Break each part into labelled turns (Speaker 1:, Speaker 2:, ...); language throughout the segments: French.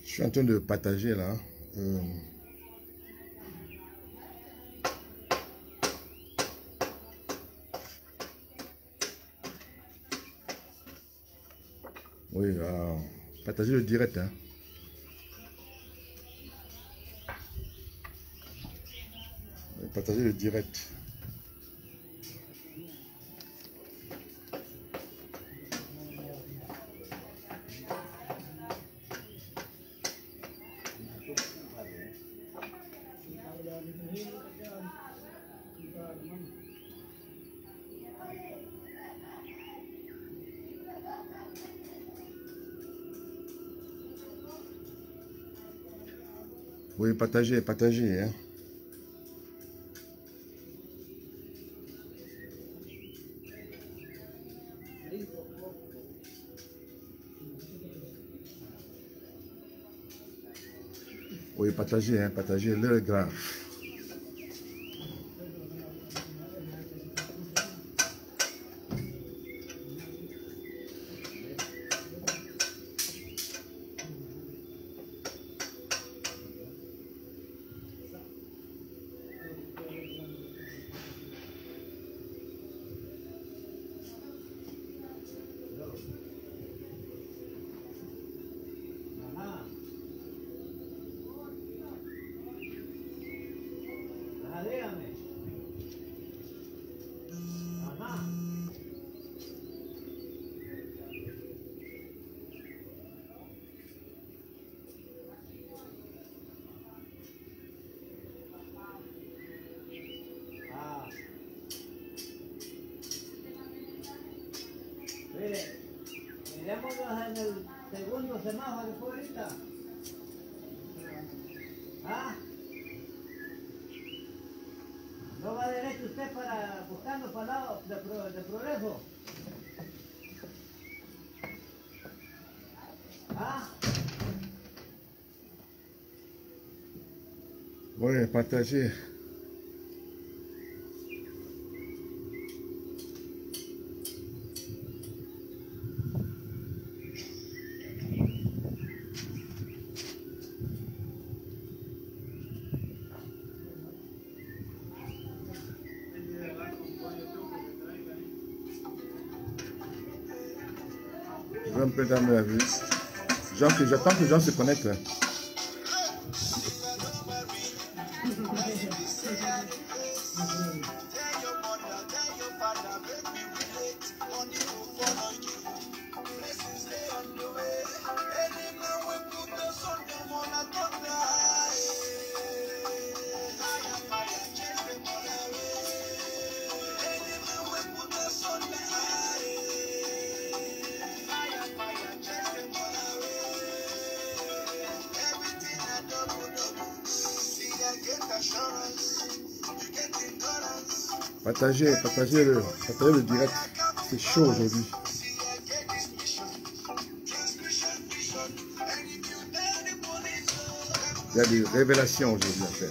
Speaker 1: Je suis en train de partager là. Oui, partager le direct. Hein. Partager le direct. Oui, partagez, partagez. Hein. Oui, partagez, hein, partagez, l'heure est grave.
Speaker 2: Mire, miremoslos en el segundo semáforo que fue ahorita. ¿Ah? ¿No va derecho usted para buscando para el lado de Progreso? ¿Ah?
Speaker 1: Oui, partagez. Je vais un peu dans la vue. J'attends que les gens se connectent. Partagez, partagez le direct. C'est chaud aujourd'hui. Il y a des révélations aujourd'hui à faire.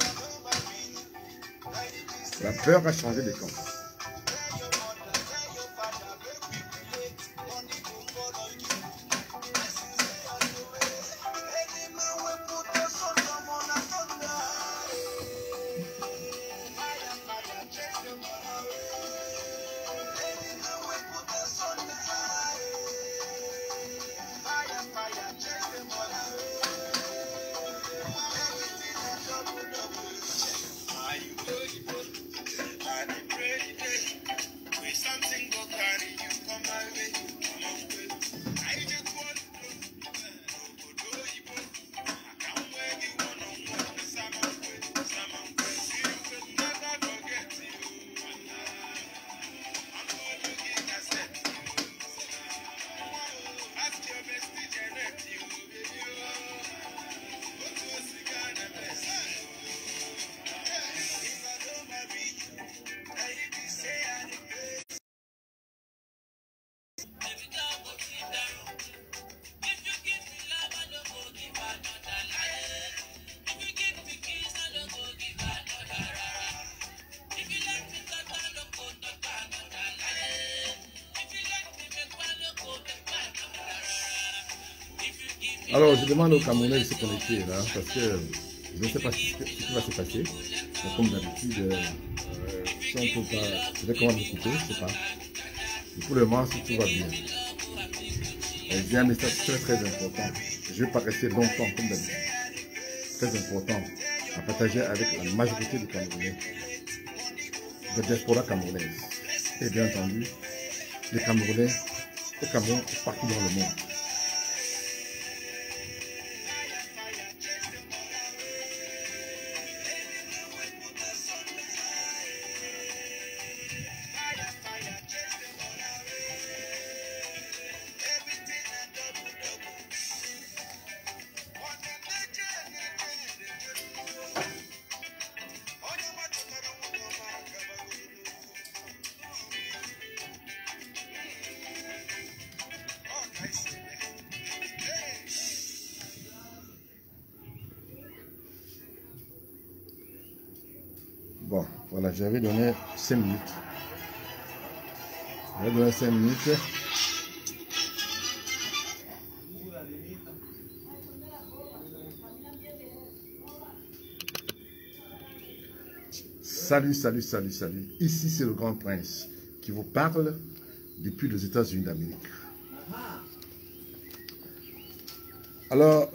Speaker 1: La peur a changé de camp. Alors, je demande aux Camerounais de se connecter là, parce que je ne sais pas ce qui va se passer. Mais comme d'habitude, si on ne peut pas, je vais quand même écouter, je ne sais pas. Et pour le moment, si tout va bien. Il y a un message très très important. Je ne vais pas rester longtemps comme d'habitude. Très important à partager avec la majorité des Camerounais, de diaspora camerounaise. Et bien entendu, les Camerounais au Cameroun et partout dans le monde. Bon, voilà, j'avais donné 5 minutes. J'avais donné 5 minutes. Salut, salut, salut, salut. Ici, c'est le Grand Prince qui vous parle depuis les États-Unis d'Amérique. Alors,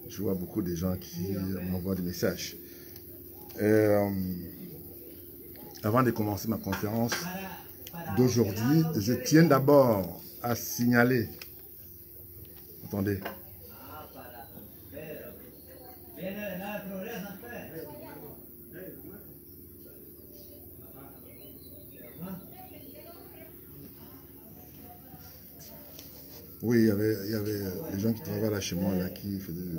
Speaker 1: je vois beaucoup de gens qui m'envoient des messages. Avant de commencer ma conférence d'aujourd'hui, je tiens d'abord à signaler. Attendez. Oui, il y avait des gens qui travaillent là chez moi là, qui faisaient des...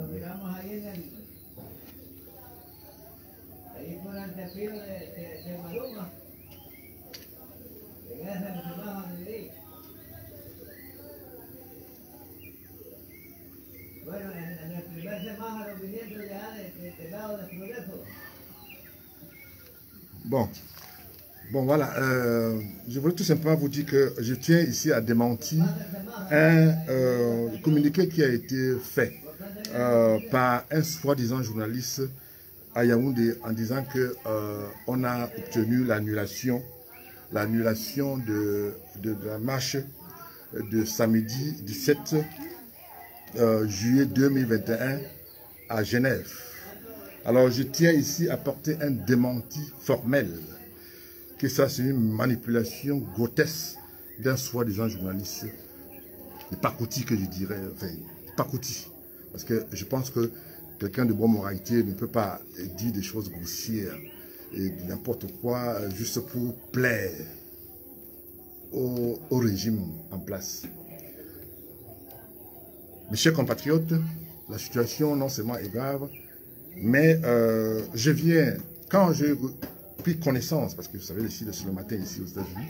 Speaker 2: Bueno, en el primer semáforo viniendo ya de lado de Progreso.
Speaker 1: Bon, voilà, je voulais tout simplement vous dire que je tiens ici à démentir un communiqué qui a été fait par un soi-disant journaliste à Yaoundé en disant que on a obtenu l'annulation de la marche de samedi 17 juillet 2021 à Genève. Alors je tiens ici à porter un démenti formel que ça c'est une manipulation grotesque d'un soi-disant journaliste, de pacotille que je dirais, enfin, pacotille. Parce que je pense que quelqu'un de bonne moralité ne peut pas dire des choses grossières et n'importe quoi juste pour plaire au régime en place. Mes chers compatriotes, la situation non seulement est grave, mais je viens, quand j'ai pris connaissance, parce que vous savez, ici, le matin, ici aux États-Unis,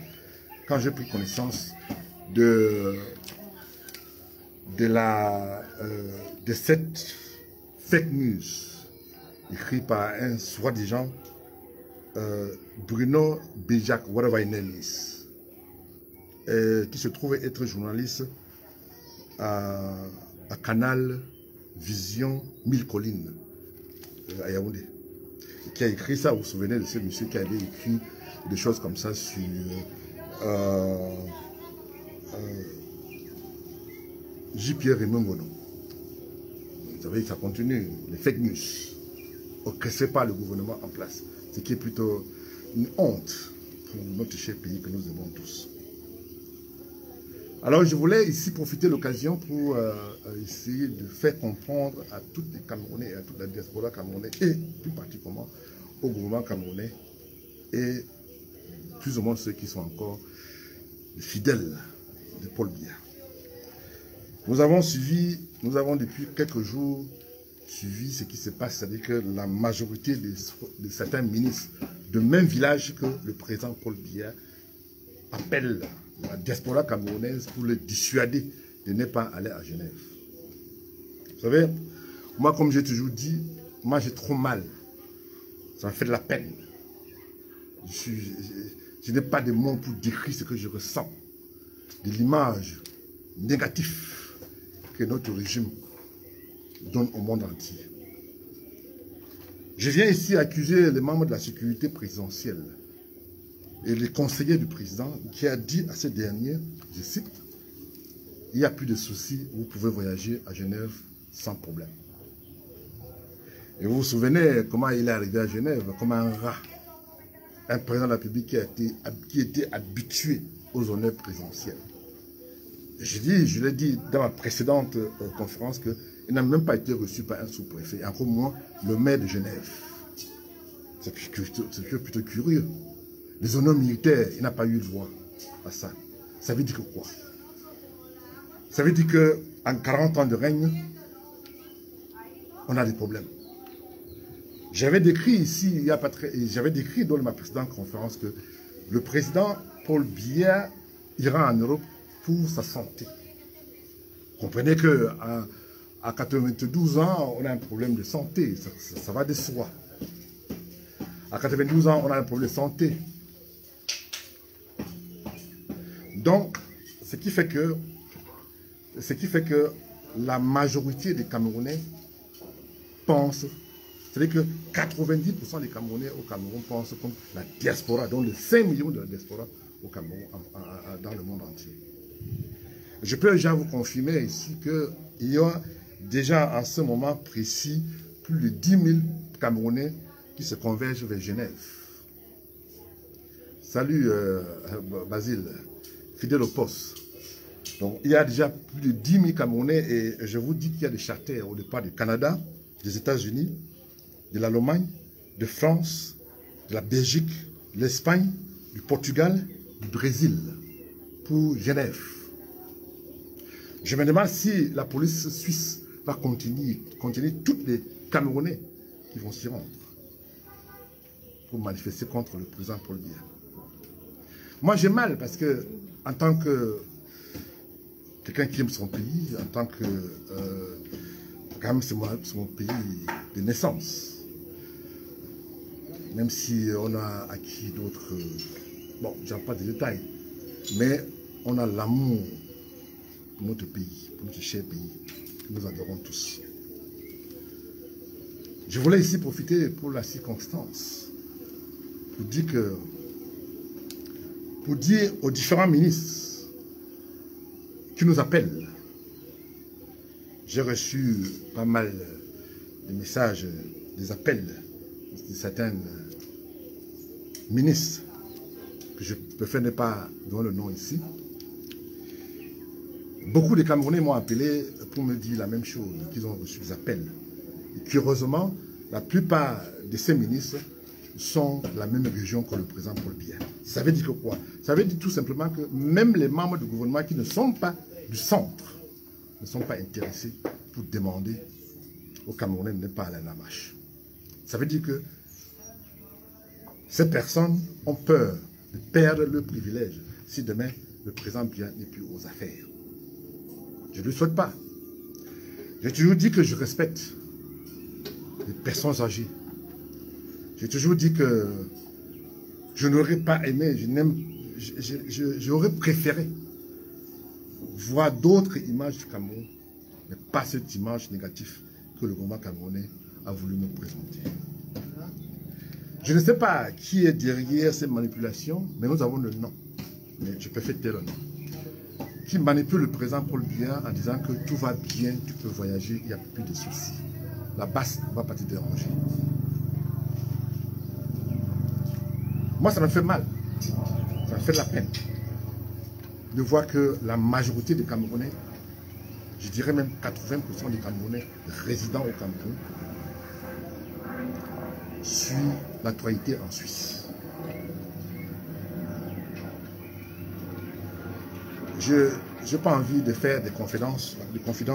Speaker 1: quand j'ai pris connaissance de cette fake news écrite par un soi-disant Bruno Bijak, whatever his name is, qui se trouve être journaliste à Canal Vision 1000 Collines à Yaoundé, qui a écrit ça. Vous vous souvenez de ce monsieur qui avait écrit des choses comme ça sur J-Pierre Raymond Ngono. Vous savez, ça continue, les fake news orchestrées par le gouvernement en place, ce qui est plutôt une honte pour notre cher pays que nous aimons tous. Alors je voulais ici profiter de l'occasion pour essayer de faire comprendre à tous les Camerounais et à toute la diaspora camerounaise et plus particulièrement au gouvernement camerounais et plus ou moins ceux qui sont encore fidèles de Paul Biya. Nous avons depuis quelques jours suivi ce qui se passe, c'est-à-dire que la majorité de certains ministres de même village que le président Paul Biya appellent la diaspora camerounaise pour le dissuader de ne pas aller à Genève. Vous savez, moi comme j'ai toujours dit, moi j'ai trop mal. Ça me fait de la peine. Je n'ai pas de mots pour décrire ce que je ressens. de l'image négative que notre régime donne au monde entier. Je viens ici accuser les membres de la sécurité présidentielle et les conseillers du président qui a dit à ces derniers, je cite, « Il n'y a plus de soucis, vous pouvez voyager à Genève sans problème. » Et vous vous souvenez comment il est arrivé à Genève, comme un rat, un président de la République qui était habitué aux honneurs présidentiels. Je l'ai dit dans ma précédente conférence qu'il n'a même pas été reçu par un sous-préfet, encore moins le maire de Genève. C'est plutôt curieux. Les honneurs militaires, il n'a pas eu le droit à ça. Ça veut dire que quoi? Ça veut dire qu'en 40 ans de règne, on a des problèmes. J'avais décrit ici, j'avais décrit dans ma précédente conférence que le président Paul Biya ira en Europe pour sa santé. Comprenez qu'à 92 ans, on a un problème de santé, ça va de soi. À 92 ans, on a un problème de santé. Donc, ce qui fait que la majorité des Camerounais pensent, c'est-à-dire que 90% des Camerounais au Cameroun pensent comme la diaspora, donc les 5 millions de la diaspora au Cameroun, dans le monde entier. Je peux déjà vous confirmer ici qu'il y a déjà en ce moment précis plus de 10 000 Camerounais qui se convergent vers Genève. Salut Basile, fidèle au poste. Donc il y a déjà plus de 10 000 Camerounais et je vous dis qu'il y a des charters au départ du Canada, des États-Unis, de l'Allemagne, de France, de la Belgique, de l'Espagne, du Portugal, du Brésil pour Genève. Je me demande si la police suisse va continuer tous les Camerounais qui vont s'y rendre pour manifester contre le président Paul Biya. Moi j'ai mal parce que en tant que quelqu'un qui aime son pays, en tant que quand même c'est mon pays de naissance. Même si on a acquis d'autres, bon, j'en pas de détails, mais on a l'amour pour notre pays, pour notre cher pays, que nous adorons tous. Je voulais ici profiter pour la circonstance, pour dire aux différents ministres qui nous appellent. J'ai reçu pas mal de messages, des appels de certains ministres, que je préfère ne pas donner le nom ici. Beaucoup de Camerounais m'ont appelé pour me dire la même chose, qu'ils ont reçu des appels. Et curieusement, la plupart de ces ministres sont de la même région que le président Paul Biya. Ça veut dire que quoi? Ça veut dire tout simplement que même les membres du gouvernement qui ne sont pas du centre ne sont pas intéressés pour demander aux Camerounais de ne pas aller à la marche. Ça veut dire que ces personnes ont peur de perdre le privilège si demain le président Biya n'est plus aux affaires. Je ne le souhaite pas. J'ai toujours dit que je respecte les personnes âgées. J'ai toujours dit que je n'aurais pas aimé, j'aurais préféré voir d'autres images du Cameroun, mais pas cette image négative que le gouvernement camerounais a voulu nous présenter. Je ne sais pas qui est derrière ces manipulations, mais nous avons le nom. Mais je préfère taire le nom. Qui manipule le président Paul Biya en disant que tout va bien, tu peux voyager, il n'y a plus de soucis. La basse va pas te déranger. Moi, ça me fait mal. Ça me fait de la peine de voir que la majorité des Camerounais, je dirais même 80% des Camerounais résidant au Cameroun, suit l'actualité en Suisse. Je n'ai pas envie de faire des confidences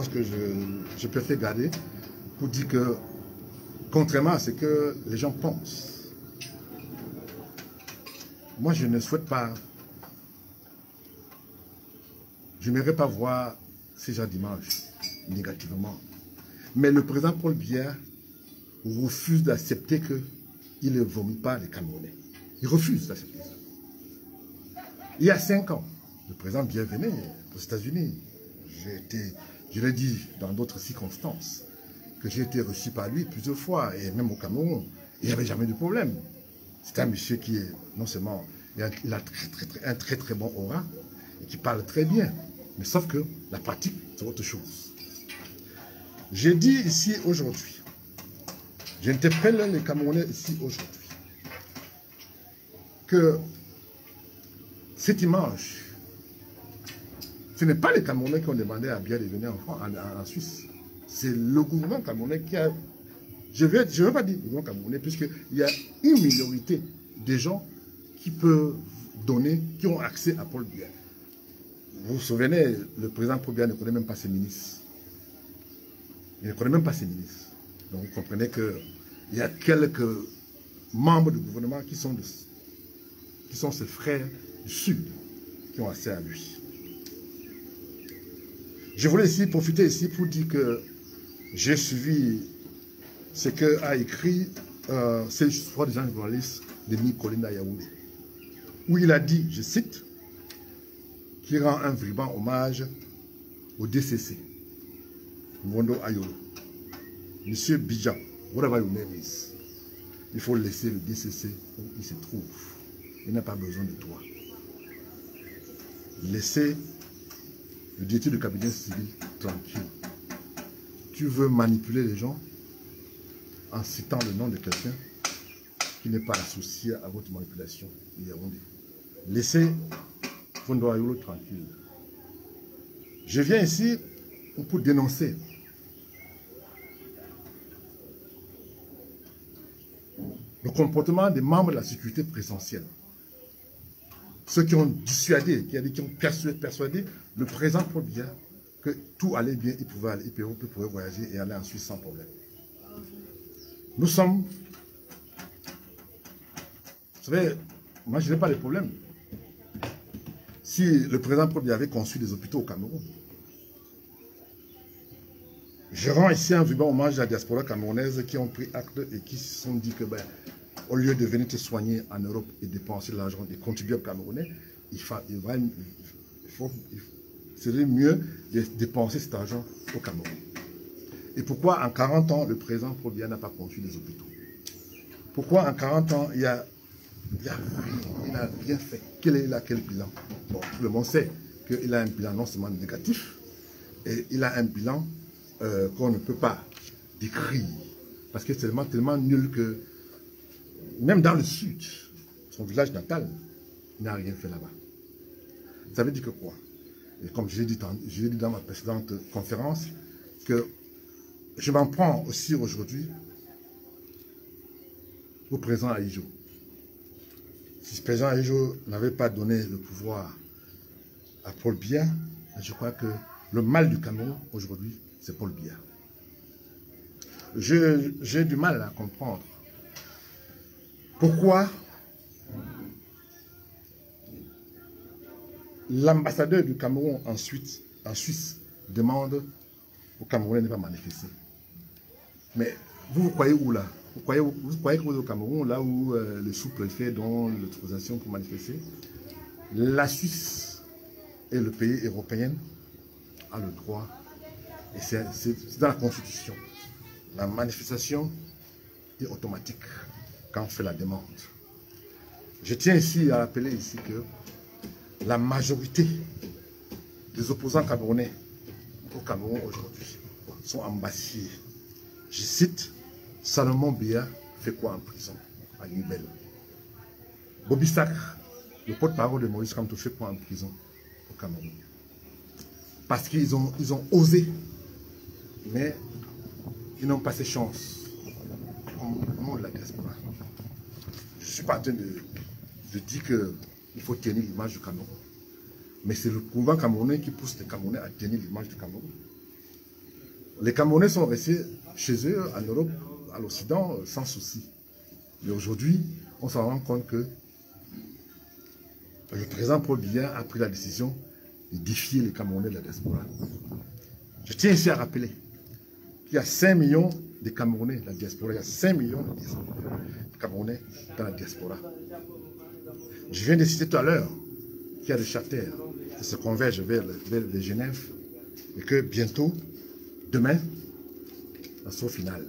Speaker 1: que je préfère garder pour dire que, contrairement à ce que les gens pensent, moi je ne souhaite pas, je n'aimerais pas voir ces gens d'images négativement. Mais le président Paul Biya refuse d'accepter qu'il ne vomit pas les Camerounais. Il refuse d'accepter ça. Il y a 5 ans, le président Biya venait aux États-Unis. Je l'ai dit dans d'autres circonstances, que j'ai été reçu par lui plusieurs fois, et même au Cameroun, il n'y avait jamais de problème. C'est un monsieur qui est, non seulement, il a un très bon aura, et qui parle très bien, mais sauf que la pratique, c'est autre chose. J'ai dit ici aujourd'hui, j'interpelle les Camerounais ici aujourd'hui, que cette image, ce n'est pas les Camerounais qui ont demandé à Biya de venir en Suisse. C'est le gouvernement camerounais qui a... Je ne veux pas dire le gouvernement camerounais, puisqu'il y a une minorité de gens qui peuvent donner, qui ont accès à Paul Biya. Vous vous souvenez, le président Paul Biya ne connaît même pas ses ministres. Il ne connaît même pas ses ministres. Donc vous comprenez qu'il y a quelques membres du gouvernement qui sont ses frères du Sud, qui ont accès à lui. Je voulais ici profiter ici pour dire que j'ai suivi ce qu'a écrit ce soi-disant journaliste Denis Kolina Yaoundé, où il a dit, je cite, qu'il rend un vibrant hommage au DCC, Mwondo Ayolo. Monsieur Bijan, whatever your name is, il faut laisser le DCC où il se trouve. Il n'a pas besoin de toi. Laissez le directeur du cabinet civil tranquille. Tu veux manipuler les gens en citant le nom de quelqu'un qui n'est pas associé à votre manipulation. Laissez Mwondo Ayolo tranquille. Je viens ici pour dénoncer le comportement des membres de la sécurité présidentielle. Ceux qui ont dissuadé, qui ont persuadé le président Paul Biya que tout allait bien, il pouvait voyager et aller en Suisse sans problème. Nous sommes... Vous savez, moi je n'ai pas de problème. Si le président Paul Biya avait conçu des hôpitaux au Cameroun, je rends ici un vibrant hommage à la diaspora camerounaise qui ont pris acte et qui se sont dit que, ben, au lieu de venir te soigner en Europe et dépenser l'argent des contribuables camerounais, serait mieux de dépenser cet argent au Cameroun. Et pourquoi en 40 ans, le président Paul Biya n'a pas construit des hôpitaux? Pourquoi en 40 ans, il n'a rien fait? Quel bilan? Bon, tout le monde sait qu'il a un bilan non seulement négatif, et il a un bilan qu'on ne peut pas décrire. Parce que c'est tellement nul que, même dans le sud, son village natal, il n'a rien fait là-bas. Ça veut dire que quoi? Et comme je l'ai dit dans ma précédente conférence, que je m'en prends aussi aujourd'hui au président Ahidjo. Si le président Ahidjo n'avait pas donné le pouvoir à Paul Biya, je crois que le mal du Cameroun aujourd'hui, c'est Paul Biya. J'ai du mal à comprendre pourquoi l'ambassadeur du Cameroun en Suisse demande aux Camerounais de ne pas manifester. Mais vous croyez où là? Vous croyez que vous êtes au Cameroun, là où le sous-préfet donne l'autorisation pour manifester? La Suisse est le pays européen a le droit, et c'est dans la Constitution. La manifestation est automatique quand on fait la demande. Je tiens ici à rappeler ici que la majorité des opposants camerounais au Cameroun aujourd'hui sont ambassiers. Je cite, Salomon Biya fait quoi en prison à Nibel? Bobby Sacre, le porte-parole de Maurice Kamto, fait quoi en prison au Cameroun? Parce qu'ils ont osé, mais ils n'ont pas ces chances. Au nom de la diaspora. Je ne suis pas en train de dire qu'il faut tenir l'image du Cameroun. Mais c'est le gouvernement camerounais qui pousse les Camerounais à tenir l'image du Cameroun. Les Camerounais sont restés chez eux, en Europe, à l'Occident, sans souci. Mais aujourd'hui, on s'en rend compte que le président Paul Biya a pris la décision de défier les Camerounais de la diaspora. Je tiens ici à rappeler qu'il y a 5 millions de Camerounais de la diaspora. Il y a 5 millions de Camerounais dans la diaspora. Je viens de citer tout à l'heure qu'il y a des charters se converge vers Genève et que bientôt, demain, l'assaut final.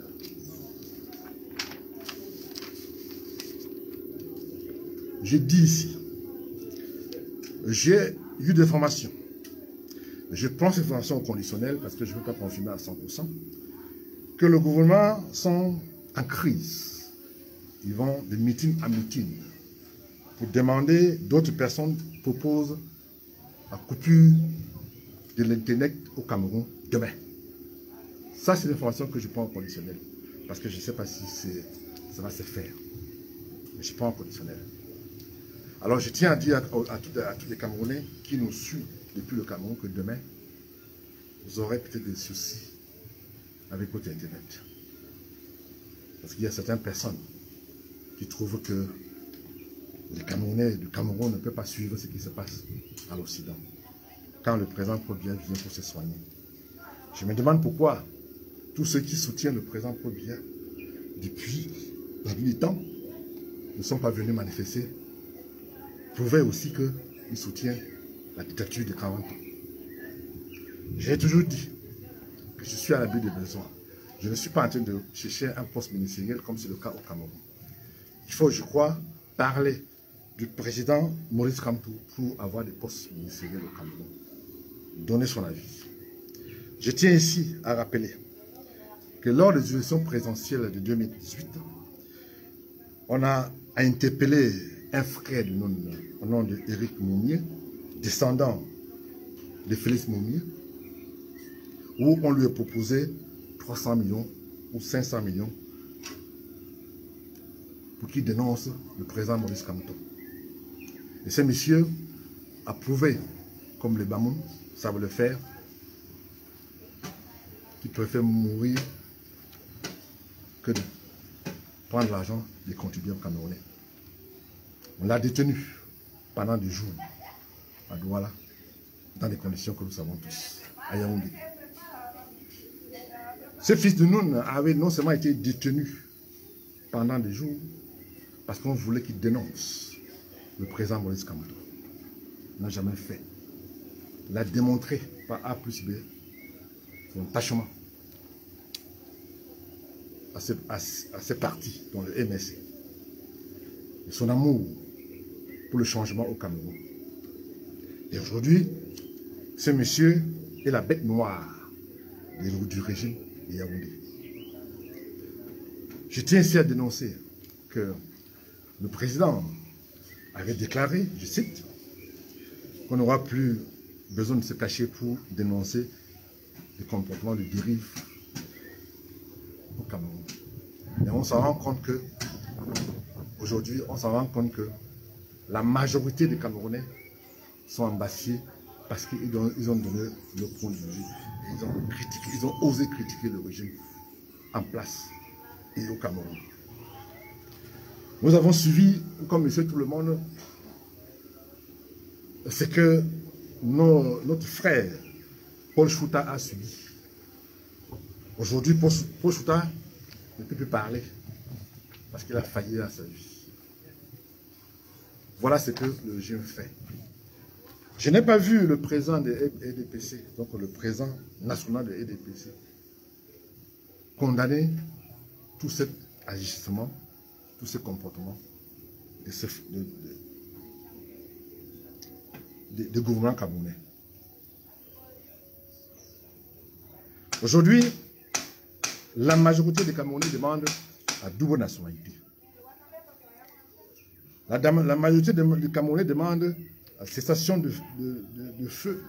Speaker 1: Je dis ici, j'ai eu des formations. Je prends ces formations au conditionnel parce que je ne veux pas confirmer à 100% que le gouvernement sont en crise. Ils vont de meeting en meeting pour demander, d'autres personnes proposent la coupure de l'Internet au Cameroun demain. Ça, c'est l'information que je prends au conditionnel parce que je ne sais pas si ça va se faire. Mais je prends au conditionnel. Alors, je tiens à dire à tous les Camerounais qui nous suivent depuis le Cameroun que demain, vous aurez peut-être des soucis avec votre Internet. Parce qu'il y a certaines personnes qui trouvent que les Camerounais du Cameroun ne peuvent pas suivre ce qui se passe à l'Occident. Quand le président Paul Biya vient pour se soigner. Je me demande pourquoi tous ceux qui soutiennent le président Paul Biya depuis la nuit des temps ne sont pas venus manifester, prouvaient aussi qu'ils soutiennent la dictature de 40 ans. J'ai toujours dit que je suis à l'abri des besoins. Je ne suis pas en train de chercher un poste ministériel comme c'est le cas au Cameroun. Il faut, je crois, parler du président Maurice Kamto pour avoir des postes ministériels au Cameroun. Donner son avis. Je tiens ici à rappeler que lors des élections présidentielles de 2018, on a interpellé un frère du nom, au nom de Éric Moumier, descendant de Félix Moumier, où on lui a proposé 300 millions ou 500 millions pour qu'il dénonce le président Maurice Kamto. Et ce monsieur a prouvé, comme les Bamoun savent le faire, qu'il préfère mourir que de prendre l'argent des contribuables camerounais. On l'a détenu pendant des jours à Douala, dans les conditions que nous savons tous, à Yaoundé. Ce fils de Noun avait non seulement été détenu pendant des jours, parce qu'on voulait qu'il dénonce le président Maurice Kamto. Il n'a jamais fait. Il a démontré par A plus B son attachement à ces partis, dont le MSC, et son amour pour le changement au Cameroun. Et aujourd'hui, ce monsieur est la bête noire du régime de Yaoundé. Je tiens ici à dénoncer que le président avait déclaré, je cite, qu'on n'aura plus besoin de se cacher pour dénoncer les comportements de dérive au Cameroun. Et on s'en rend compte que, aujourd'hui, on s'en rend compte que la majorité des Camerounais sont embassés parce qu'ils ont donné leur point de vue. Ils ont osé critiquer le régime en place et au Cameroun. Nous avons suivi, comme monsieur tout le monde, ce que notre frère Paul Chouta a subi. Aujourd'hui, Paul Chouta ne peut plus parler parce qu'il a failli à sa vie. Voilà ce que le régime fait. Je n'ai pas vu le président de EDPC, donc le président national de EDPC, condamner tout cet agissement, tous ces comportements de gouvernement camerounais. Aujourd'hui, la majorité des Camerounais demandent la double nationalité. La majorité des Camerounais demandent la cessation de feu,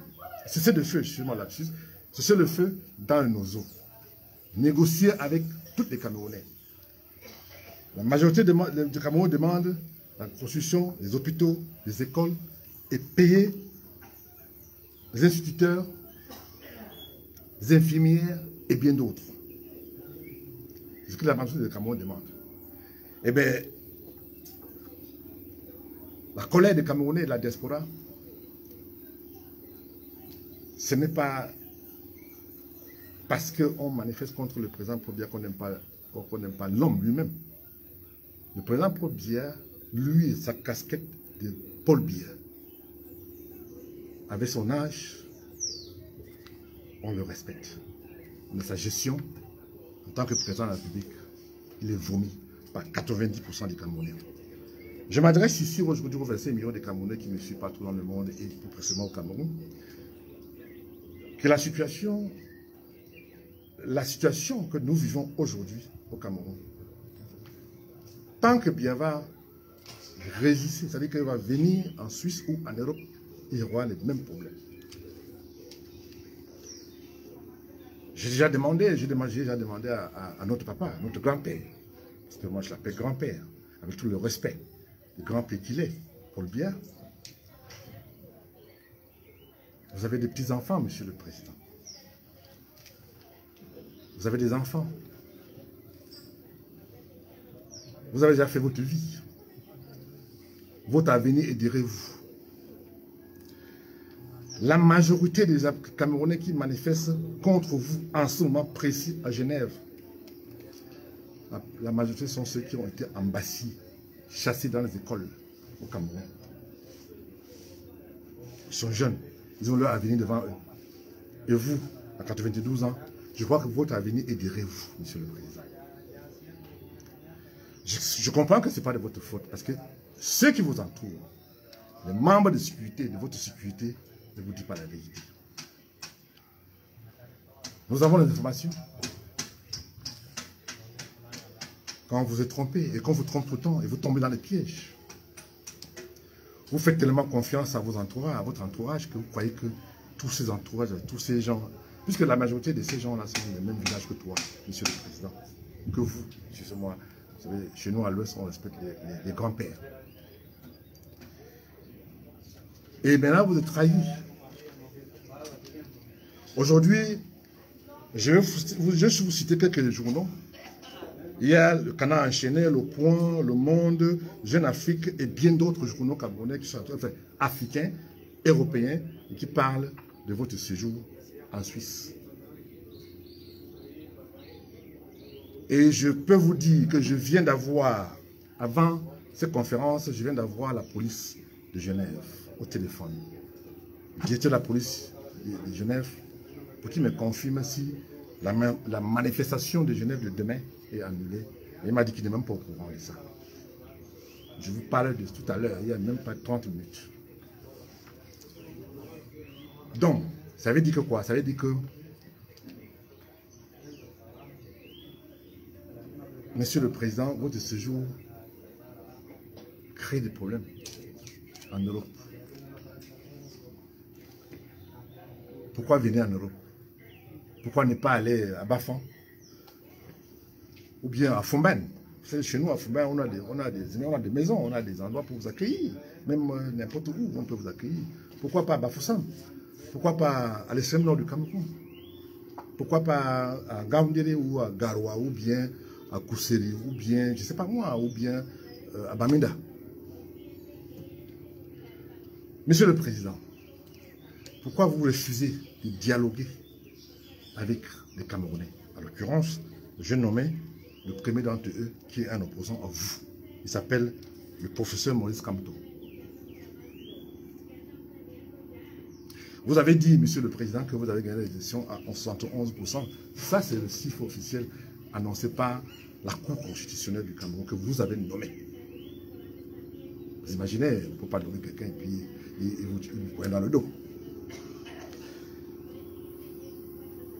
Speaker 1: cesser de feu, excusez-moi là-dessus, cesser le feu dans nos eaux. Négocier avec tous les Camerounais. La majorité du Cameroun demande la construction des hôpitaux, des écoles et payer les instituteurs, les infirmières et bien d'autres. C'est ce que la majorité du Cameroun demande. Eh bien, la colère des Camerounais et de la diaspora, ce n'est pas parce qu'on manifeste contre le président Paul Biya qu'on n'aime pas l'homme lui-même. Le président Paul Biya, lui, sa casquette de Paul Biya, avec son âge, on le respecte. Mais sa gestion, en tant que président de la République, il est vomi par 90% des Camerounais. Je m'adresse ici aujourd'hui aux 25 millions de Camerounais qui me suivent partout dans le monde et plus précisément au Cameroun. Que la situation que nous vivons aujourd'hui au Cameroun, tant que bien va résister, c'est-à-dire qu'elle va venir en Suisse ou en Europe, il y aura les mêmes problèmes. J'ai déjà demandé à notre papa, à notre grand-père, parce que moi je l'appelle grand-père, avec tout le respect, le grand-père qu'il est, Paul Biya. Vous avez des petits-enfants, monsieur le président. Vous avez des enfants. Vous avez déjà fait votre vie. Votre avenir est derrière vous. La majorité des Camerounais qui manifestent contre vous en ce moment précis à Genève, la majorité sont ceux qui ont été embassis, chassés dans les écoles au Cameroun. Ils sont jeunes, ils ont leur avenir devant eux. Et vous, à 92 ans, je crois que votre avenir est derrière vous, monsieur le président. Je comprends que ce n'est pas de votre faute, parce que ceux qui vous entourent, les membres de sécurité, de votre sécurité, ne vous disent pas la vérité. Nous avons les informations. Quand vous êtes trompé, et quand vous trompez autant, et vous tombez dans les pièges, vous faites tellement confiance à vos entourages, à votre entourage, que vous croyez que tous ces entourages, tous ces gens, puisque la majorité de ces gens-là sont du même village que toi, monsieur le président, que vous, excusez-moi. Vous savez, chez nous à l'Ouest, on respecte les grands-pères. Et maintenant, vous êtes trahis. Aujourd'hui, je vais vous citer quelques journaux. Il y a le Canard enchaîné, Le Point, Le Monde, Jeune Afrique et bien d'autres journaux camerounais qui sont africains, européens, et qui parlent de votre séjour en Suisse. Et je peux vous dire que je viens d'avoir, avant cette conférence, je viens d'avoir la police de Genève au téléphone. Le directeur de la police de Genève, pour qu'il me confirme si la manifestation de Genève de demain est annulée. Et il m'a dit qu'il n'est même pas au courant de ça. Je vous parle de tout à l'heure, il n'y a même pas 30 minutes. Donc, ça veut dire que quoi? Ça veut dire que Monsieur le Président, votre séjour crée des problèmes en Europe. Pourquoi venir en Europe? Pourquoi ne pas aller à Bafan? Ou bien à Fumban? Chez nous, à Fumban, on a des maisons, on a des endroits pour vous accueillir. Même n'importe où, on peut vous accueillir. Pourquoi pas à Bafoussam? Pourquoi pas à l'extrême nord du Cameroun? Pourquoi pas à Gaoundéré ou à Garoua ou bien à Kousseri, ou bien, je ne sais pas moi, ou bien à Bamenda. Monsieur le Président, pourquoi vous refusez de dialoguer avec les Camerounais? En l'occurrence, j'ai nommé le premier d'entre eux qui est un opposant à vous. Il s'appelle le professeur Maurice Kamto. Vous avez dit, Monsieur le Président, que vous avez gagné l'élection à 71%. Ça, c'est le chiffre officiel annoncé par la Cour constitutionnelle du Cameroun que vous avez nommé. Vous imaginez, on ne peut pas nommer quelqu'un et puis vous prenez dans le dos.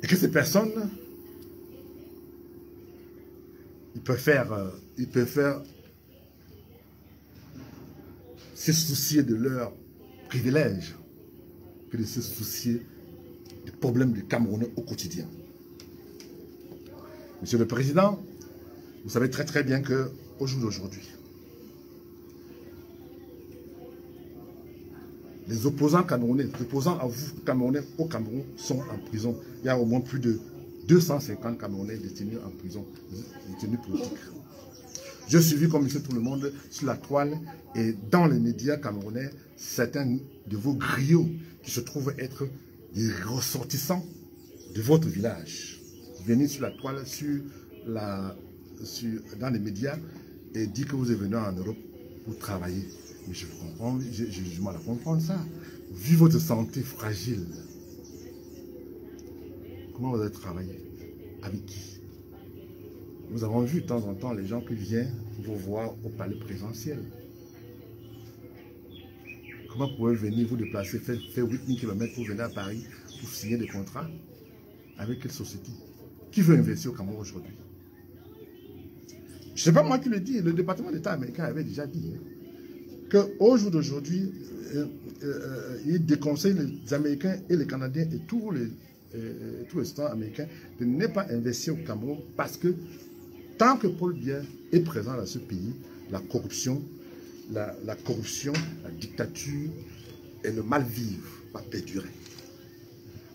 Speaker 1: Et que ces personnes, ils peuvent faire se soucier de leurs privilèges que de se soucier des problèmes des Camerounais au quotidien. Monsieur le Président, vous savez très très bien qu'au jour d'aujourd'hui, les opposants camerounais, les opposants à vous, Camerounais, au Cameroun, sont en prison. Il y a au moins plus de 250 Camerounais détenus en prison, détenus politiques. Je suis suivi comme monsieur tout le monde sur la toile et dans les médias camerounais, certains de vos griots qui se trouvent être des ressortissants de votre village. Venez sur la toile, dans les médias et dit que vous êtes venu en Europe pour travailler. Mais je comprends, j'ai du mal à comprendre ça. vu votre santé fragile, comment vous allez travailler? Avec qui? Nous avons vu de temps en temps les gens qui viennent vous voir au palais présidentiel. Comment pouvez-vous venir vous déplacer, faire 8000 km pour venir à Paris pour signer des contrats? Avec quelle société? Qui veut investir au Cameroun aujourd'hui? Je ne sais pas moi qui le dis, le département d'État américain avait déjà dit qu'au jour d'aujourd'hui, il déconseille les Américains et les Canadiens et tous les citoyens américains de ne pas investir au Cameroun parce que tant que Paul Biya est présent dans ce pays, la corruption, la dictature et le mal-vivre va perdurer.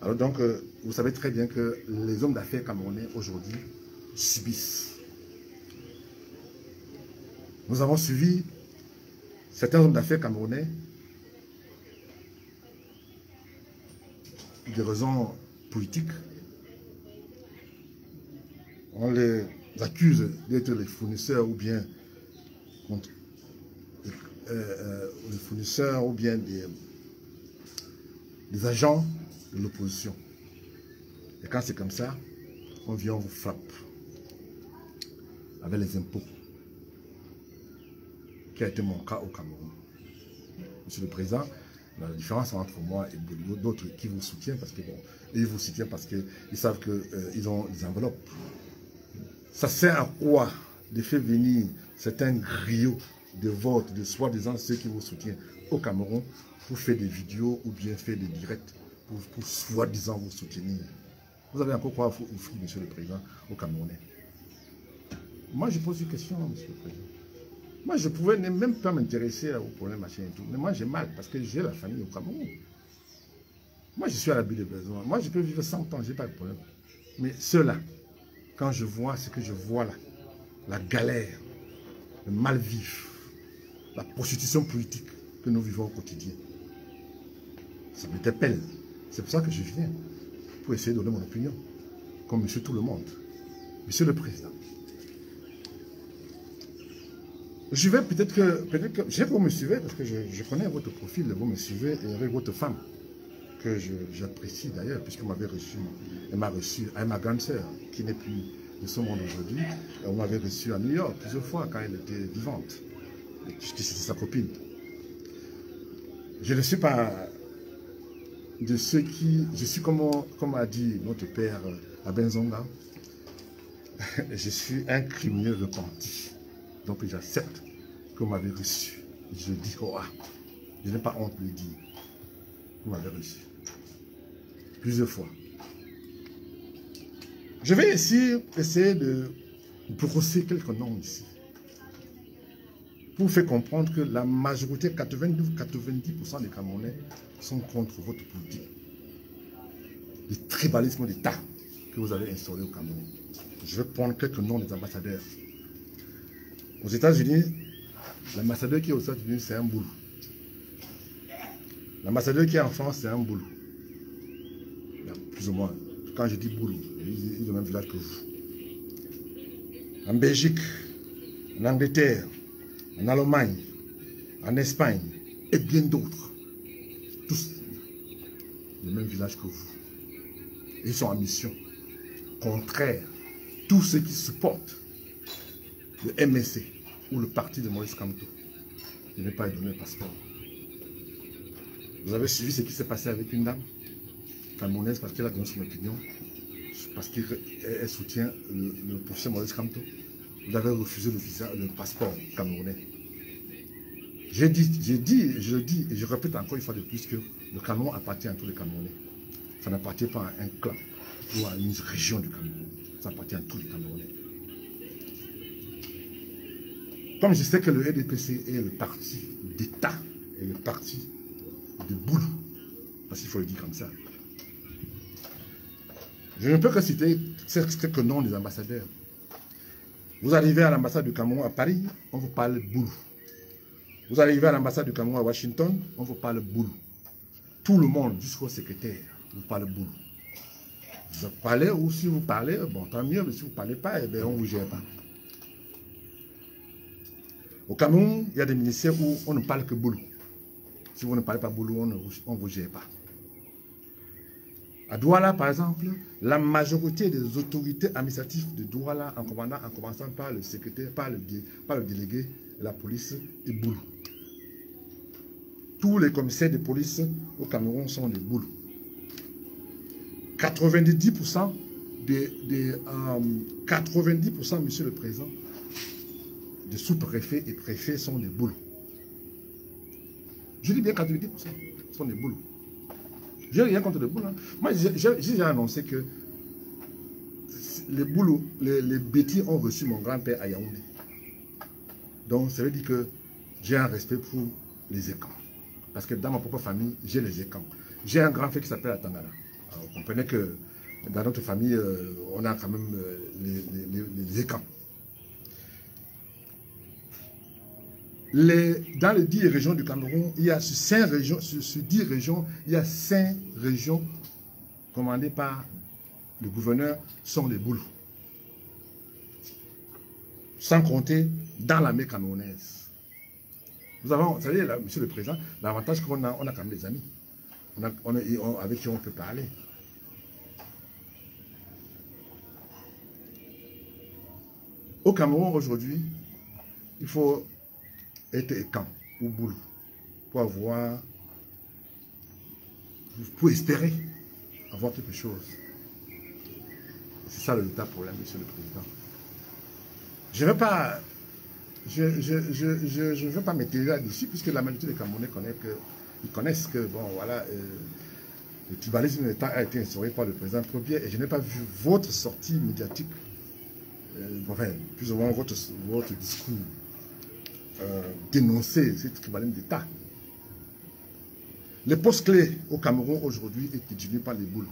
Speaker 1: Alors donc, vous savez très bien que les hommes d'affaires camerounais aujourd'hui subissent. Nous avons suivi certains hommes d'affaires camerounais pour des raisons politiques. On les accuse d'être les fournisseurs ou bien les fournisseurs ou bien des agents de l'opposition. Et quand c'est comme ça, on vient, on vous frappe avec les impôts, qui a été mon cas au Cameroun. Monsieur le Président, la différence entre moi et d'autres qui vous soutiennent, parce que bon, ils vous soutiennent parce qu'ils savent qu'ils ont des enveloppes. Ça sert à quoi de faire venir certains griots de vote, de soi-disant ceux qui vous soutiennent au Cameroun, pour faire des vidéos ou bien faire des directs pour soi-disant vous soutenir? Vous avez encore quoi à offrir, Monsieur le Président, au Camerounais? Moi, je pose une question, Monsieur le Président. Moi, je pouvais même pas m'intéresser aux problèmes, machin et tout. Mais moi, j'ai mal parce que j'ai la famille au Cameroun. Moi, je suis à l'abri de besoin. Moi, je peux vivre 100 ans, je n'ai pas de problème. Mais ceux-là, quand je vois ce que je vois là, la galère, le mal-vivre, la prostitution politique que nous vivons au quotidien, ça m'interpelle. C'est pour ça que je viens, pour essayer de donner mon opinion, comme monsieur tout le monde. Monsieur le Président, je vais peut-être que je sais que vous me suivez, parce que je connais votre profil, vous me suivez, et avec votre femme, que j'apprécie d'ailleurs, puisqu'elle m'avait reçu, elle ma grande sœur, qui n'est plus de ce monde aujourd'hui, on m'avait reçu à New York plusieurs fois quand elle était vivante, puisque c'était sa copine. Je ne suis pas de ceux qui, je suis comme a dit notre père à Benzonga, je suis un criminel repenti. Donc j'accepte que vous m'avez reçu. Je dis, oh, je n'ai pas honte de le dire. Vous m'avez reçu. Plusieurs fois. Je vais ici essayer de brosser quelques noms ici. Pour vous faire comprendre que la majorité, 90% des Camerounais sont contre votre politique. Le tribalisme d'État que vous avez instauré au Cameroun. Je vais prendre quelques noms des ambassadeurs. Aux États-Unis, l'ambassadeur qui est aux États-Unis, c'est un boulot. L'ambassadeur qui est en France, c'est un boulot. Plus ou moins. Quand je dis boulot, ils ont le même village que vous. En Belgique, en Angleterre, en Allemagne, en Espagne, et bien d'autres. Tous le même village que vous. Ils sont en mission. Contraire, tous ceux qui supportent le MSC ou le parti de Maurice Kamto, je n'ai pas donné le passeport. Vous avez suivi ce qui s'est passé avec une dame camerounaise parce qu'elle a donné son opinion, parce qu'elle soutient le professeur Maurice Kamto. Vous avez refusé le passeport camerounais. Je le dis et je répète encore une fois de plus que le Cameroun appartient à tous les Camerounais. Ça n'appartient pas à un clan ou à une région du Cameroun. Ça appartient à tous les Camerounais. Comme je sais que le RDPC est le parti d'État et le parti de boulot, parce qu'il faut le dire comme ça, je ne peux que citer quelques noms des ambassadeurs. Vous arrivez à l'ambassade du Cameroun à Paris, on vous parle de boulot. Vous arrivez à l'ambassade du Cameroun à Washington, on vous parle de boulot. Tout le monde, jusqu'au secrétaire, vous parle de boulot. Vous parlez ou si vous parlez, bon, tant mieux, mais si vous ne parlez pas, eh bien, on ne vous gère pas. Au Cameroun, il y a des ministères où on ne parle que boulot. Si vous ne parlez pas boulot, on ne vous gère pas. À Douala, par exemple, la majorité des autorités administratives de Douala, en commençant par le secrétaire, par le délégué de la police, est boulot. Tous les commissaires de police au Cameroun sont des boulots. 90%, 90%, monsieur le président, des sous-préfets et préfets sont des boulots. Je dis bien 90% sont des boulots. Je n'ai rien contre les boulots. Hein. Moi, j'ai annoncé que les boulots, les bêtis ont reçu mon grand-père à Yaoundé. Donc, ça veut dire que j'ai un respect pour les écans. Parce que dans ma propre famille, j'ai les écans. J'ai un grand frère qui s'appelle Atangana. Alors, vous comprenez que dans notre famille, on a quand même les écans. Dans les 10 régions du Cameroun, il y a sur 10 régions, il y a 5 régions commandées par le gouverneur, sont les boulots. Sans compter dans l'armée camerounaise. Nous avons, vous savez, là, monsieur le président, l'avantage qu'on a, on a quand même des amis. Avec qui on peut parler. Au Cameroun aujourd'hui, il faut être écan ou boulot pour espérer avoir quelque chose. C'est ça le véritable problème, monsieur le président. Je ne veux pas m'étirer là-dessus, puisque la majorité des Camerounais connaissent que, bon, voilà, le tribalisme a été instauré par le président Probier, et je n'ai pas vu votre sortie médiatique, enfin, plus ou moins votre discours, dénoncer ce tribalisme d'État. Les postes clés au Cameroun aujourd'hui est détenu par les boulots.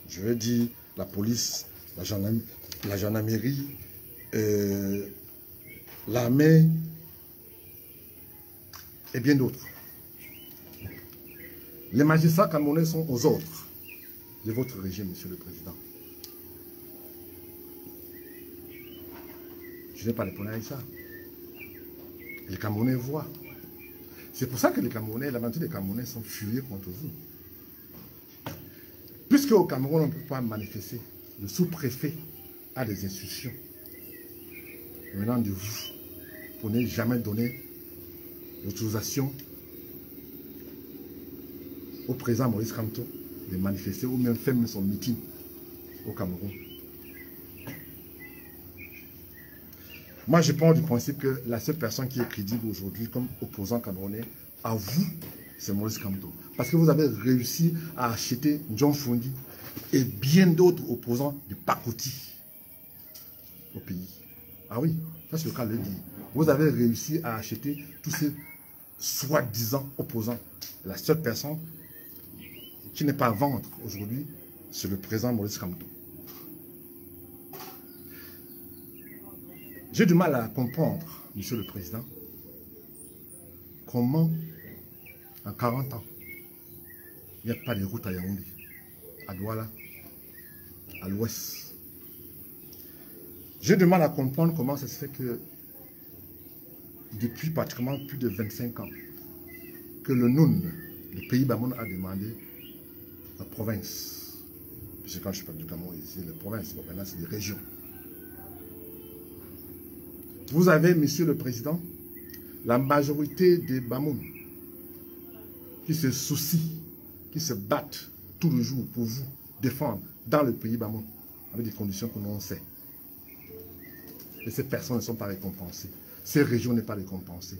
Speaker 1: Je veux dire la police, la gendarmerie, l'armée et bien d'autres. Les magistrats camerounais sont aux ordres de votre régime, monsieur le président. Je n'ai pas répondu à ça. Les Camerounais voient. C'est pour ça que les Camerounais, la majorité des Camerounais sont furieux contre vous. Puisque au Cameroun, on ne peut pas manifester, le sous-préfet a des instructions venant de vous pour ne jamais donner l'autorisation au président Maurice Kamto de manifester ou même faire son meeting au Cameroun. Moi, je pars du principe que la seule personne qui est crédible aujourd'hui comme opposant camerounais à vous, c'est Maurice Kamto. Parce que vous avez réussi à acheter John Fundi et bien d'autres opposants de pacotille au pays. Ah oui, ça c'est le cas de le dire. Vous avez réussi à acheter tous ces soi-disant opposants. La seule personne qui n'est pas à vendre aujourd'hui, c'est le président Maurice Kamto. J'ai du mal à comprendre, monsieur le président, comment en 40 ans, il n'y a pas de route à Yaoundé, à Douala, à l'ouest. J'ai du mal à comprendre comment ça se fait que depuis pratiquement plus de 25 ans, que le NUN, le pays Bamoun, a demandé la province. Parce que quand je parle du Cameroun ici, les provinces, bon, maintenant c'est des régions. Vous avez, monsieur le président, la majorité des Bamoun qui se soucient, qui se battent tout le jour pour vous défendre dans le pays Bamoun, avec des conditions que l'on sait. Et ces personnes ne sont pas récompensées. Ces régions ne sont pas récompensées.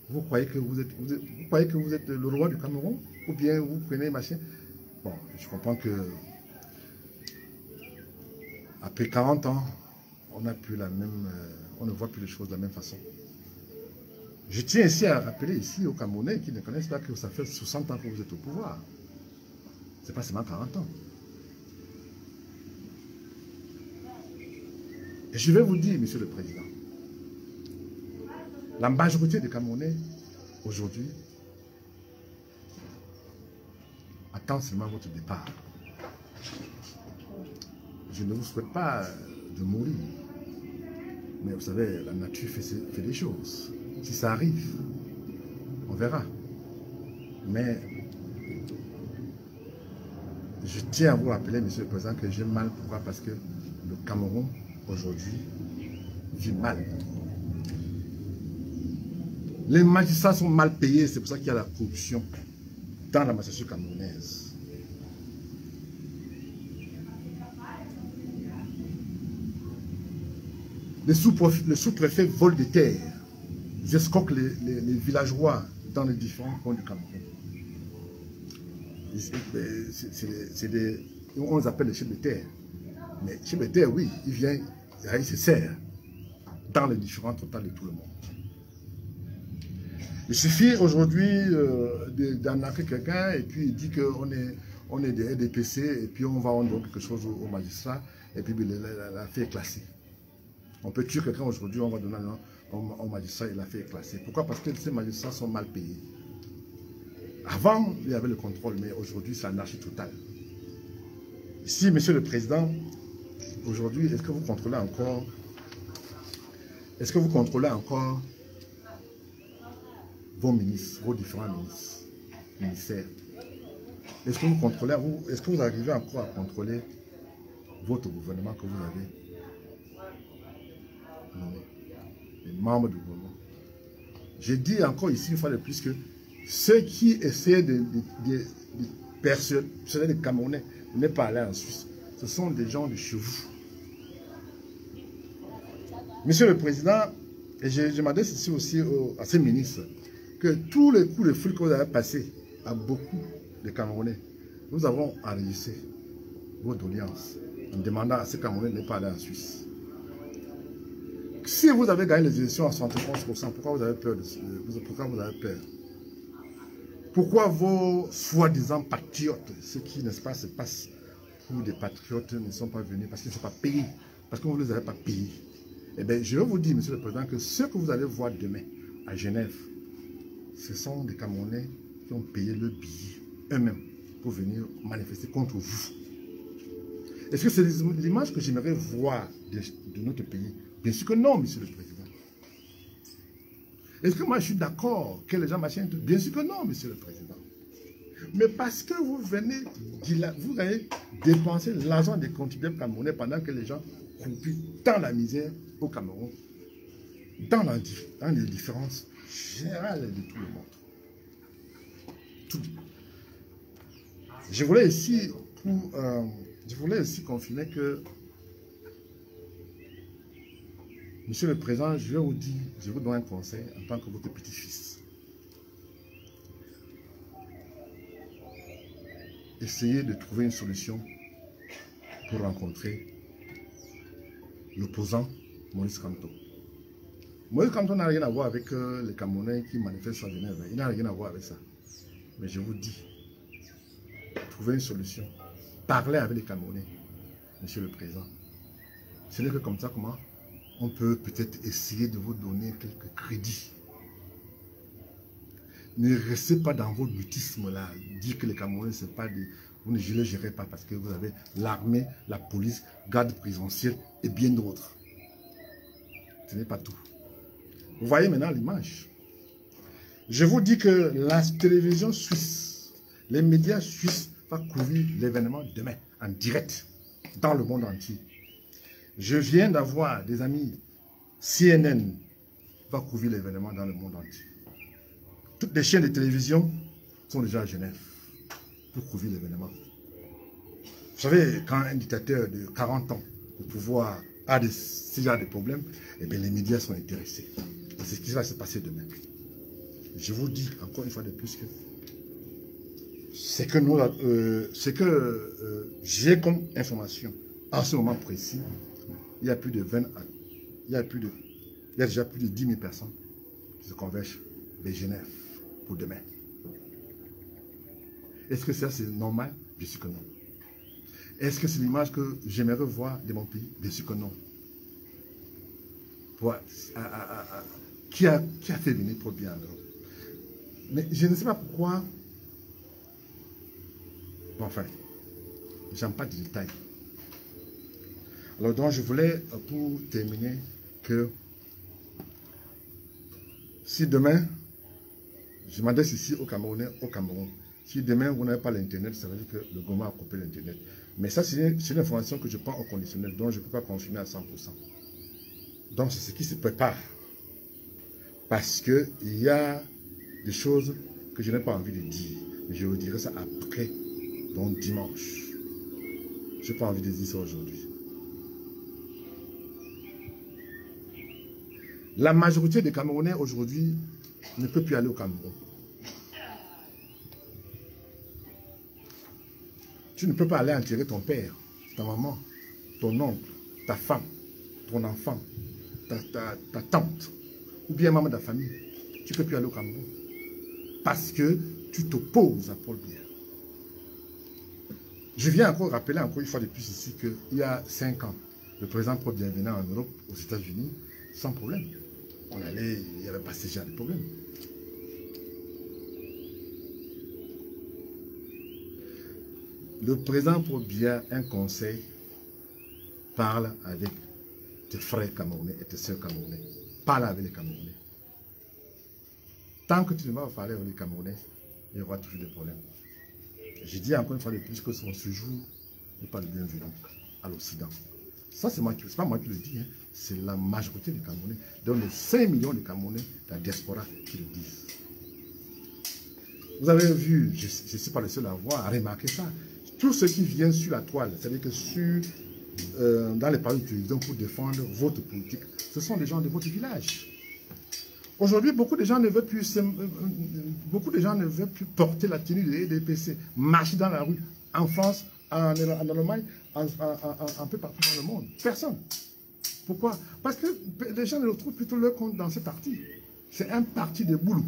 Speaker 1: Vous croyez que vous êtes le roi du Cameroun? Ou bien vous prenez machin? Bon, je comprends que après 40 ans, on n'a plus la même... on ne voit plus les choses de la même façon. Je tiens ici à rappeler ici aux Camerounais qui ne connaissent pas que ça fait 60 ans que vous êtes au pouvoir. Ce n'est pas seulement 40 ans. Et je vais vous dire, monsieur le président, la majorité des Camerounais, aujourd'hui, attend seulement votre départ. Je ne vous souhaite pas de mourir. Mais vous savez, la nature fait des choses. Si ça arrive, on verra. Mais je tiens à vous rappeler, Monsieur le Président, que j'ai mal. Pourquoi? Parce que le Cameroun, aujourd'hui, vit mal. Les magistrats sont mal payés, c'est pour ça qu'il y a la corruption dans la magistrature camerounaise. Les sous-préfets volent des terres. Ils escroquent les villageois dans les différents coins du Cameroun. On les appelle les chefs de terre. Mais chefs de terre, oui, il vient, il se sert dans les différents totales de tout le monde. Il suffit aujourd'hui d'arnaquer quelqu'un et puis il dit qu'on est des RDPC et puis on va rendre quelque chose au magistrat et puis l'affaire est classée. On peut tuer quelqu'un aujourd'hui, on va donner un nom au magistrat et l'affaire est classée. Pourquoi? Parce que ces magistrats sont mal payés. Avant, il y avait le contrôle, mais aujourd'hui, c'est l'anarchie totale. Ici, Monsieur le Président, aujourd'hui, est-ce que vous contrôlez encore vos ministres, vos différents ministères? Est-ce que vous contrôlez, est-ce que vous arrivez encore à contrôler votre gouvernement que vous avez nommé, les membres du gouvernement? Je dis encore ici une fois de plus que ceux qui essaient de persuader les Camerounais de ne pas aller en Suisse, ce sont des gens de chez vous. Monsieur le Président, et je m'adresse ici aussi à ces ministres, que tous les coups de fil que vous avez passés à beaucoup de Camerounais, nous avons enregistré vos doléances en demandant à ces Camerounais de ne pas aller en Suisse. Si vous avez gagné les élections à 71%, pourquoi vous avez peur? Pourquoi vos soi-disant patriotes, ceux qui, n'est-ce pas, se passent pour des patriotes, ne sont pas venus parce qu'ils ne sont pas payés, parce que vous ne les avez pas payés? Eh bien, je vais vous dire, Monsieur le Président, que ceux que vous allez voir demain à Genève, ce sont des Camerounais qui ont payé le billet eux-mêmes pour venir manifester contre vous. Est-ce que c'est l'image que j'aimerais voir de notre pays? Bien sûr que non, Monsieur le Président. Est-ce que moi je suis d'accord que les gens machinent? Bien sûr que non, Monsieur le Président. Mais parce que vous allez dépenser l'argent des contribuables camerounais pendant que les gens croupissent dans la misère au Cameroun, dans les différences générales de tout le monde. Tout. Je voulais ici confirmer que, Monsieur le Président, je vous donne un conseil en tant que votre petit-fils. Essayez de trouver une solution pour rencontrer l'opposant Moïse Kamto. Moïse Kamto n'a rien à voir avec les Camerounais qui manifestent à Genève. Il n'a rien à voir avec ça. Mais je vous dis, trouvez une solution. Parlez avec les Camerounais, Monsieur le Président. Ce n'est que comme ça comment on peut peut-être essayer de vous donner quelques crédits. Ne restez pas dans votre mutisme là, dire que les Camerounais, c'est pas des... Vous ne les gérez pas parce que vous avez l'armée, la police, garde présidentielle et bien d'autres. Ce n'est pas tout. Vous voyez maintenant l'image. Je vous dis que la télévision suisse, les médias suisses vont couvrir l'événement demain, en direct, dans le monde entier. Je viens d'avoir des amis, CNN va couvrir l'événement dans le monde entier. Toutes les chaînes de télévision sont déjà à Genève pour couvrir l'événement. Vous savez, quand un dictateur de 40 ans au pouvoir a ce genre de problèmes, eh bien les médias sont intéressés. C'est ce qui va se passer demain. Je vous dis encore une fois de plus que c'est que j'ai comme information en ce moment précis, il y a plus de 20 ans, il y a déjà plus de 10 000 personnes qui se convergent vers Genève pour demain. Est-ce que ça c'est normal? Bien sûr que non. Est-ce que c'est l'image que j'aimerais voir de mon pays? Bien sûr que non. Qui a fait venir trop bien alors? Mais je ne sais pas pourquoi. Bon, enfin, j'aime pas de détails. Alors donc je voulais pour terminer que si demain Je m'adresse ici aux Camerounais, au Cameroun. Si demain vous n'avez pas l'Internet, ça veut dire que le gouvernement a coupé l'Internet. Mais ça, c'est une information que je prends au conditionnel, donc je ne peux pas confirmer à 100%. Donc c'est ce qui se prépare. Parce qu'il y a des choses que je n'ai pas envie de dire. Je vous dirai ça après, donc dimanche. Je n'ai pas envie de dire ça aujourd'hui. La majorité des Camerounais aujourd'hui ne peut plus aller au Cameroun. Tu ne peux pas aller enterrer ton père, ta maman, ton oncle, ta femme, ton enfant, ta tante, ou bien membre de la famille. Tu ne peux plus aller au Cameroun. Parce que tu t'opposes à Paul Biya. Je viens encore rappeler encore une fois de plus ici qu'il y a 5 ans, le président Paul Biya venait en Europe, aux États-Unis, sans problème. On allait, il n'y avait pas ce genre de problème. Le président Paul Biya, un conseil, parle avec tes frères camerounais et tes soeurs camerounais. Parle avec les Camerounais. Tant que tu ne vas pas parler avec les Camerounais, il y aura toujours des problèmes. Je dis encore une fois de plus que son séjour n'est pas le bienvenu à l'Occident. Ça, c'est pas moi qui le dis, hein. C'est la majorité des Camerounais, donc les 5 millions de Camerounais, la diaspora, qui le disent. Vous avez vu, je ne suis pas le seul à voir, à remarquer ça. Tous ceux qui viennent sur la toile, c'est-à-dire que dans les parties de télévision pour défendre votre politique, ce sont des gens de votre village. Aujourd'hui, beaucoup de gens ne veulent plus porter la tenue de l'EDPC, marcher dans la rue, en France, en Allemagne, un peu partout dans le monde. Personne. Pourquoi? Parce que les gens ne retrouvent plutôt leur compte dans ce parti. C'est un parti de boulot.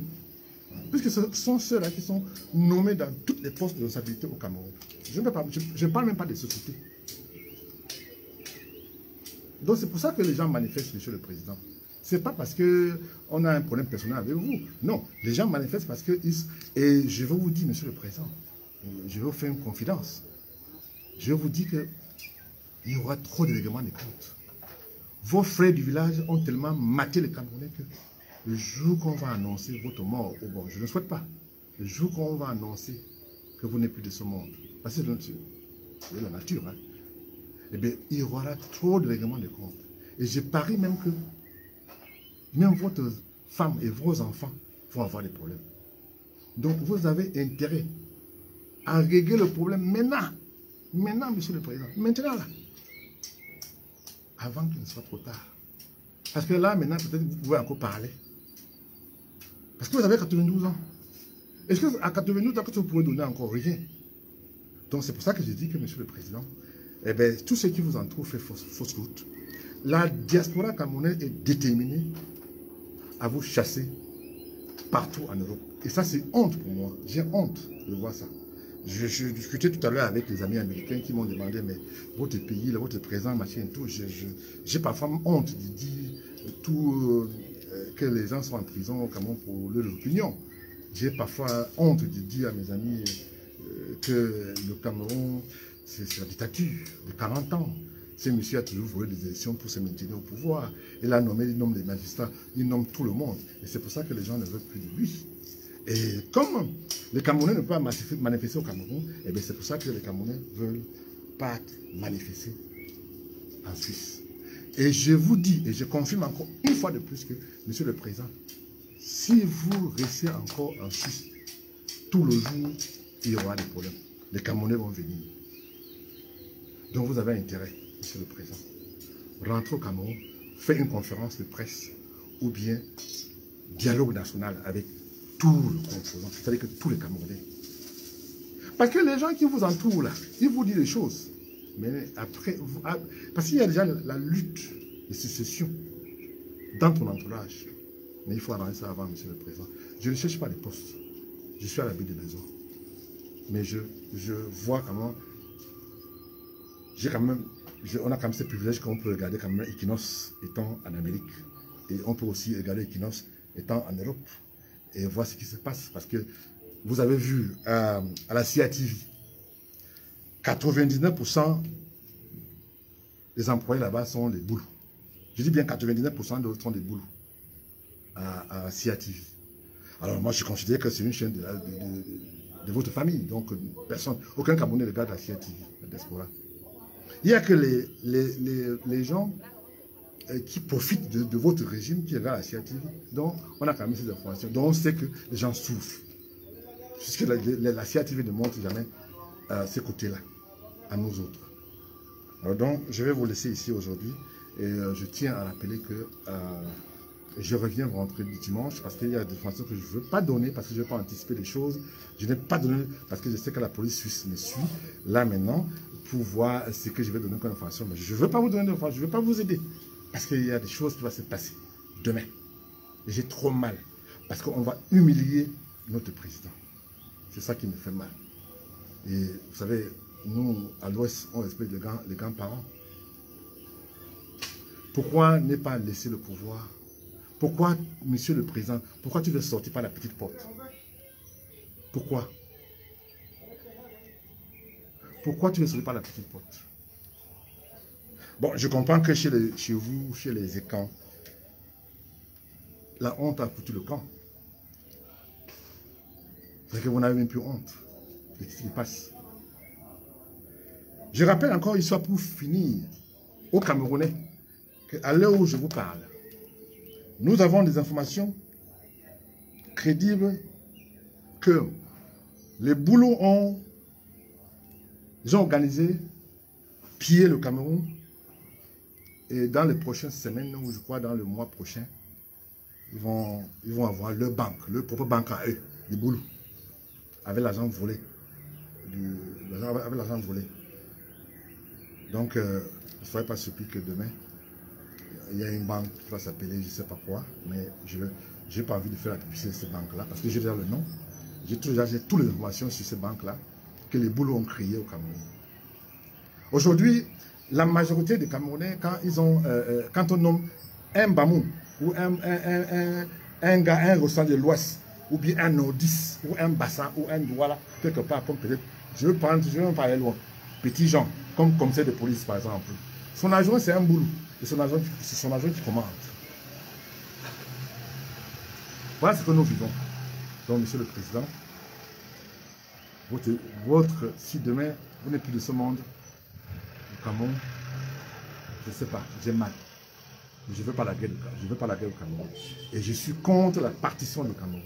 Speaker 1: Puisque ce sont ceux-là qui sont nommés dans toutes les postes de responsabilité au Cameroun. Je ne parle même pas des sociétés. Donc c'est pour ça que les gens manifestent, monsieur le président. Ce n'est pas parce qu'on a un problème personnel avec vous. Non, les gens manifestent parce que... Et je vais vous dire, monsieur le président, je vais vous faire une confidence. Je vais vous dire qu'il y aura trop de règlements de compte. Vos frères du village ont tellement maté les Camerounais que le jour qu'on va annoncer votre mort, bon, je ne souhaite pas, le jour qu'on va annoncer que vous n'êtes plus de ce monde, parce que c'est la nature, hein, eh bien, il y aura trop de règlements de compte. Et je parie même que même votre femme et vos enfants vont avoir des problèmes. Donc, vous avez intérêt à régler le problème maintenant. Maintenant, monsieur le président. Maintenant, là. Avant qu'il ne soit trop tard. Parce que là, maintenant, peut-être vous pouvez encore parler. Parce que vous avez 92 ans. Est-ce qu'à 92 ans, vous pouvez donner encore rien? Donc, c'est pour ça que j'ai dit que, monsieur le président, eh bien, tout ce qui vous entoure fait fausse route. La diaspora camerounaise est déterminée à vous chasser partout en Europe. Et ça, c'est honte pour moi. J'ai honte de voir ça. Je discutais tout à l'heure avec les amis américains qui m'ont demandé, mais votre pays, votre présent, machin et tout, j'ai parfois honte de dire que les gens sont en prison au Cameroun pour leur opinion. J'ai parfois honte de dire à mes amis que le Cameroun, c'est la dictature de 40 ans. Ce monsieur a toujours volé des élections pour se maintenir au pouvoir. Il a nommé, il nomme les magistrats, il nomme tout le monde. Et c'est pour ça que les gens ne veulent plus de lui. Et comme les Camerounais ne peuvent pas manifester au Cameroun, et bien c'est pour ça que les Camerounais ne veulent pas manifester en Suisse. Et je vous dis, et je confirme encore une fois de plus que, monsieur le président, si vous restez encore en Suisse, tout le jour, il y aura des problèmes. Les Camerounais vont venir. Donc vous avez intérêt, monsieur le président, rentrez au Cameroun, faites une conférence de presse ou bien dialogue national avec tout le composant, c'est-à-dire que tous les Camerounais. Parce que les gens qui vous entourent là, ils vous disent des choses. Mais après, parce qu'il y a déjà la lutte de sécession dans ton entourage. Mais il faut arranger ça avant, monsieur le président. Je ne cherche pas les postes. Je suis à l'abri des maisons. Mais je vois comment... on a quand même ce privilège qu'on peut regarder quand même Equinox étant en Amérique. Et on peut aussi regarder Equinox étant en Europe. Et voir ce qui se passe. Parce que vous avez vu à la CIATV, 99% des employés là-bas sont des boulots. Je dis bien 99% sont des boulots à CIATV. Alors moi, je considère que c'est une chaîne de votre famille. Donc, personne, aucun Camerounais regarde la CIA TV, la diaspora. Il n'y a que les gens qui profitent de votre régime qui regardent la CIA TV. Donc, on a quand même ces informations. Donc, on sait que les gens souffrent. Puisque la CIA TV ne montre jamais ces côtés-là, à nous autres. Alors donc, je vais vous laisser ici aujourd'hui. Et je tiens à rappeler que je reviens rentrer dimanche parce qu'il y a des informations que je ne veux pas donner parce que je ne veux pas anticiper les choses. Je n'ai pas donné parce que je sais que la police suisse me suit là maintenant pour voir ce que je vais donner comme information. Mais je ne veux pas vous donner d'informations, je ne veux pas vous aider parce qu'il y a des choses qui vont se passer demain. Et j'ai trop mal parce qu'on va humilier notre président. C'est ça qui me fait mal. Et vous savez, nous, à l'Ouest, on respecte les grands-parents. Pourquoi ne pas laisser le pouvoir? Pourquoi, monsieur le président, pourquoi tu veux sortir par la petite porte? Pourquoi? Pourquoi tu veux sortir par la petite porte? Bon, je comprends que chez vous, chez les Écans, la honte a foutu le camp. C'est que vous n'avez même plus honte de ce qui passe. Je rappelle encore une histoire pour finir aux Camerounais qu'à l'heure où je vous parle, nous avons des informations crédibles que les boulots ont organisé, pillé le Cameroun et dans les prochaines semaines, ou je crois dans le mois prochain, ils vont avoir leur banque, leur propre banque à eux, les boulots, avec l'argent volé. Avec l'argent volé. Donc, ne soyez pas surpris que demain, il y a une banque qui va s'appeler, je ne sais pas quoi, mais je n'ai pas envie de faire la publicité de cette banque-là, parce que j'ai déjà le nom. J'ai toutes les informations sur ces banques-là que les boulots ont créées au Cameroun. Aujourd'hui, la majorité des Camerounais, quand on nomme un Bamou, ou un gars, un ressent de l'Ouest, ou bien un Nordis, ou un Bassa, ou un Douala, quelque part, comme peut-être, je veux me parler loin, Petit Jean, comme commissaire de police par exemple. Son adjoint, c'est un boulot. Et c'est son adjoint qui commande. Voilà ce que nous vivons. Donc, monsieur le président, si demain, vous n'êtes plus de ce monde, au Cameroun, je ne sais pas, j'ai mal. Je ne veux pas la guerre au Cameroun. Et je suis contre la partition du Cameroun.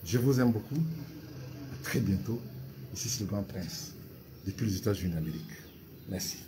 Speaker 1: Je vous aime beaucoup. À très bientôt. Ici, c'est le Grand Prince, depuis les États-Unis d'Amérique. Merci.